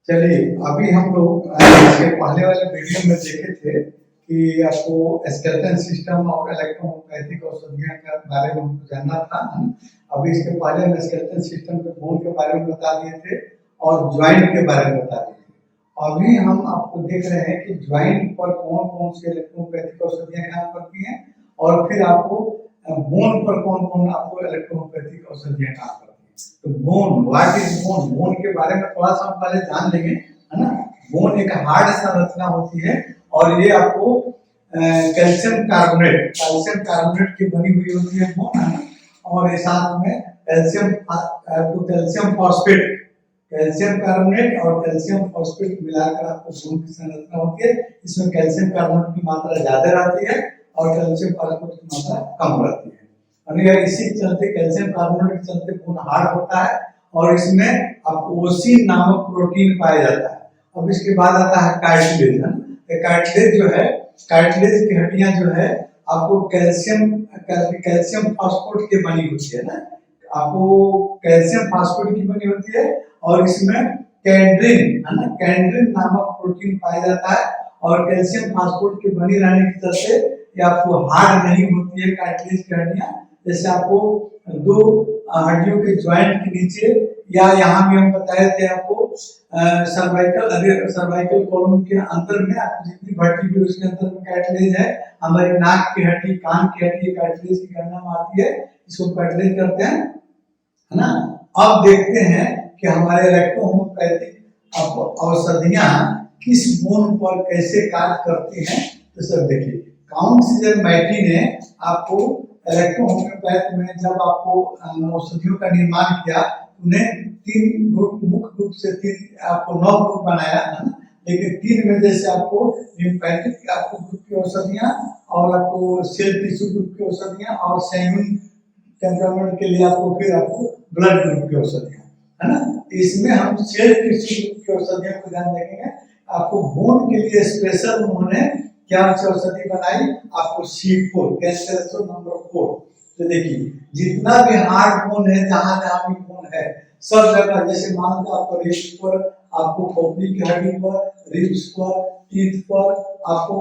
चलिए, अभी हम लोग इसके पहले वाले वीडियो में देखे थे कि आपको स्केलेटन सिस्टम और इलेक्ट्रोमैग्नेटिक औषधियों के बारे में हमको जानना था। अभी इसके पहले हम स्केलेटन सिस्टम के बोन के बारे में बता दिए थे और ज्वाइंट के बारे में बता दिए थे। अभी हम आपको देख रहे हैं कि ज्वाइंट पर कौन कौन सी इलेक्ट्रोमैग्नेटिक औषधियाँ काम करती हैं और फिर आपको बोन पर कौन कौन आपको इलेक्ट्रोमैग्नेटिक औषधियाँ काम करती हैं। तो bone, what is bone? Bone के बारे में थोड़ा सा हम पहले जान लेंगे, है ना। बोन एक हार्ड संरचना होती है और ये आपको कैल्शियम कार्बोनेट की बनी हुई होती है बोन, है ना। और ये साथ में कैल्शियम फॉस्फेट, कैल्शियम कार्बोनेट और कैल्शियम फॉस्फेट मिलाकर आपको बोन की संरचना होती है। इसमें कैल्शियम कार्बोनेट की मात्रा ज्यादा रहती है और कैल्शियम फॉस्फेट की मात्रा कम रहती है। और इसी के चलते कैल्शियम कार्बोनेट के चलते बोन हार्ड होता है और इसमें आपको ओसिन नामक प्रोटीन पाया जाता है। अब इसके बाद आता है कार्टिलेज, है ना। कार्टिलेज जो है, कार्टिलेज की हड्डियां जो है आपको कैल्शियम फास्फेट की बनी होती है ना। आपको कैल्शियम फास्फेट की बनी होती है और इसमें कैंड्रिन, है ना, कैंड्रिन नामक प्रोटीन पाया जाता है और कैल्शियम फास्फेट की बनी रहने के चलते ये आपको हार्ड नहीं होती है कार्टिलेज की हड्डियां। जैसे आपको दो हड्डियों के ज्वाइंट के नीचे या यहाँ भी हम बताए थे आपको सर्वाइकल कॉलम के अंदर में आपको जितनी हड्डी भी उसके अंदर में कार्टिलेज है। हमारी नाक की हड्डी, कान की हड्डी कार्टिलेज की गणना में आती है, इसको कार्टिलेज करते हैं, है ना। अब देखते हैं कि हमारे इलेक्ट्रोहोम्योपैथिक औषधियां किस बोन पर कैसे कार्य करती हैं। तो सर देखिए, काउंट सीजर मैटी ने आपको इलेक्ट्रोहोम्योपैथ में जब आपको औषधियों का निर्माण किया, उन्हें तीन ग्रुप, मुख्य रूप से तीन, आपको 9 ग्रुप बनाया, है ना। लेकिन 3 में जैसे आपको लिम्फेटिक आपको ग्रुप की औषधियां और आपको सेल टिश्यू ग्रुप की औषधियां और सैन्यून टेम्परामेंट के लिए आपको ब्लड ग्रुप की औषधियां, है ना। इसमें हम सेल टिश्यू ग्रुप की औषधियों को ध्यान रखेंगे। आपको बोन के लिए स्पेशल उन्होंने क्या औषधि बनाई, आपको C4, कैल्शियम नंबर 4। तो देखिए, जितना भी हार्ड बोन है, जहां जहां भी बोन है, सब जगह, जैसे मान लो आपको रिस्ट पर, आपको खोपड़ी की हड्डी पर, रिब्स पर, टीथ पर, आपको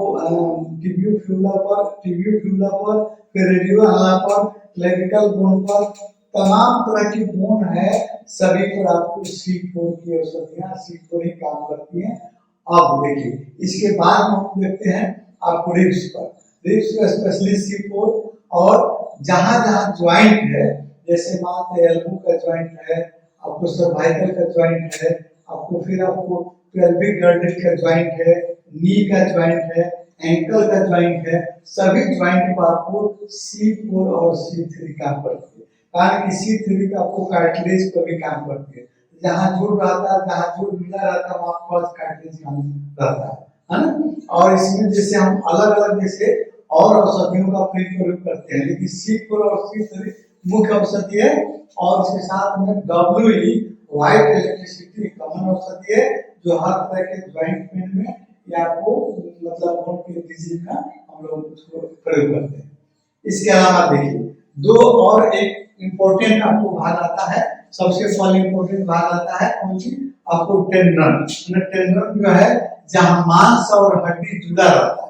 टिबियो पर, फिर रेडियोला पर, क्लेविकल बोन पर, तमाम तरह की बोन है, सभी पर आपको C4 की औषधियां, C4 ही काम करती हैं। अब देखिए, इसके बाद हम देखते हैं आपको रिब्स पर, रिब्स पर स्पेशली C4 और जहां जहां ज्वाइंट है, जैसे मान लो एल्बो का ज्वाइंट है, आपको सर्वाइकल का ज्वाइंट है, आपको फिर आपको पेल्विक गर्डल का ज्वाइंट है, नी का ज्वाइंट है, एंकल का ज्वाइंट है, सभी ज्वाइंट पर आपको C4 और C3 काम करती है। कारण कि C3 का आपको कार्टिलेज पर भी काम करती है। जहां जुड़ रहता है, जहां जुड़ मिला रहता है, वहां पर कार्टिलेज काम रहता है ना। और इसमें जैसे हम अलग अलग जैसे और औषधियों का प्रयोग करते हैं, लेकिन C4 और C3 मुख्य औषधि है और इसके साथ में WE व्हाइट इलेक्ट्रिसिटी कॉमन औषधि है, जो हर तरह के ज्वाइंट पेन में या आपको मतलब बोन के डिजीज का हम लोग उसको प्रयोग करते हैं। इसके अलावा देखिए, दो और एक इम्पोर्टेंट आपको भाग आता है। सबसे पहले इम्पोर्टेंट भाग आता है कौन सी, आपको टेंडन। टेंडन जो है जहां मांस और हड्डी जुड़ा रहता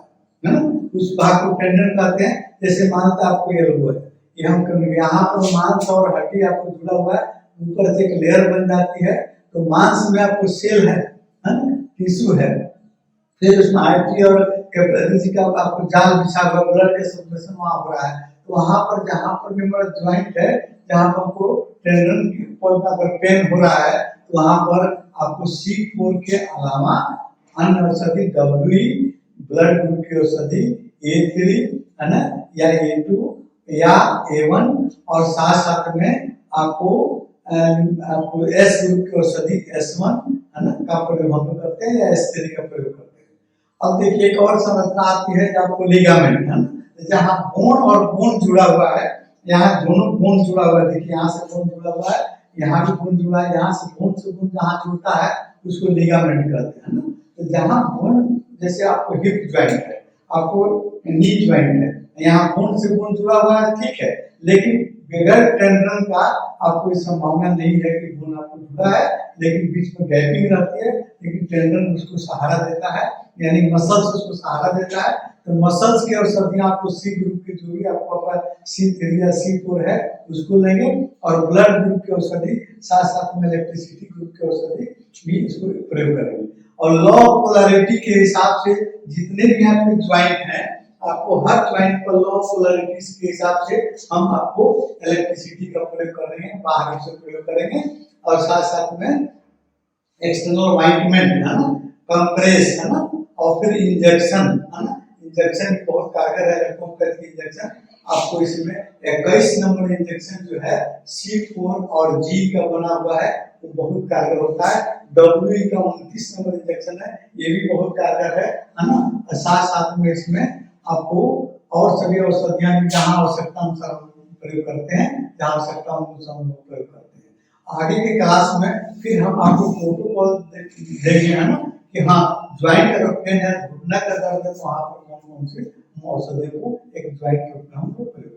है ना, उस भाग को टेंडन कहते हैं। जैसे मानता आपको एल्बो है, ये हम यहाँ पर मांस और हड्डी आपको जुड़ा हुआ है, ऊपर से एक लेयर बन जाती है, तो मांस में आपको सेल है ना, टिश्यू है, फिर उसमें आर्टरी और कैपिलरीज का आपको जाल बिछा हुआ, ब्लड के सर्कुलेशन वहां हो रहा है। तो वहां पर जहां पर भी हमारा ज्वाइंट है, जहां पर आपको टेंडन की पर पेन हो रहा है, तो वहां पर आपको C4 के अलावा अन्य औषधि WE, ब्लड ग्रुप की औषधि A3, है ना, या A2 या A1 और साथ साथ में आपको S ग्रुप की औषधि S1, है ना, का प्रयोग हम लोग करते हैं या S3 का प्रयोग करते हैं। अब देखिए, एक और संरचना आती है आपको लिगामेंट, है ना, जहां बोन और बोन जुड़ा हुआ है, यहाँ दोनों बोन जुड़ा हुआ है। देखिए, यहाँ से बोन जुड़ा हुआ है, यहाँ भी बोन जुड़ा है, यहाँ से बोन जहाँ जुड़ता है उसको लिगामेंट कहते हैं ना। तो जहाँ बोन, जैसे आपको हिप ज्वाइंट है, आपको नी ज्वाइंट है, यहाँ बोन से बोन जुड़ा हुआ है, ठीक है, लेकिन बगैर टेंडन का आपको इस संभावना नहीं है कि बोन आपको जुड़ा है, लेकिन बीच में गैपिंग रहती है, लेकिन टेंडन उसको सहारा देता है, यानी मसल्स उसको सहारा देता है। तो मसल्स के औषधियां आपको सी ग्रुप के जो भी आपको C3 या C4 है उसको लेंगे, और ब्लड ग्रुप की औषधि साथ साथ में इलेक्ट्रिसिटी ग्रुप की औषधि भी इसको प्रयोग करेंगे। और लॉ ऑफ पोलैरिटी के हिसाब से जितने भी आपके ज्वाइंट हैं, आपको हर ज्वाइंट पर लॉ ऑफ पोलैरिटीज के हिसाब से हम आपको इलेक्ट्रिसिटी का प्रयोग कर रहे हैं, बाहर से प्रयोग करेंगे। और साथ साथ में एक्सटर्नल ऑइंटमेंट है ना, कंप्रेस है ना, और फिर इंजेक्शन है ना, इंजेक्शन बहुत कारगर है, इलेक्ट्रोपैथी इंजेक्शन। आपको इसमें 21 नंबर इंजेक्शन जो है C4 और G का बना हुआ है, वो बहुत कारगर होता है। WE का 29 नंबर इंजेक्शन है, ये भी बहुत कारगर है ना। साथ साथ में इसमें आपको और सभी औषधियां भी जहाँ आवश्यकता अनुसार प्रयोग करते हैं, जहाँ आवश्यकता अनुसार प्रयोग करते हैं। आगे के क्लास में फिर हम आपको प्रोटोकॉल देंगे है ना, कि हाँ ज्वाइंट अगर पेन है, घुटना का दर्द है, तो वहाँ पर कौन कौन से औषधियों को एक ज्वाइंट के रूप में हम प्रयोग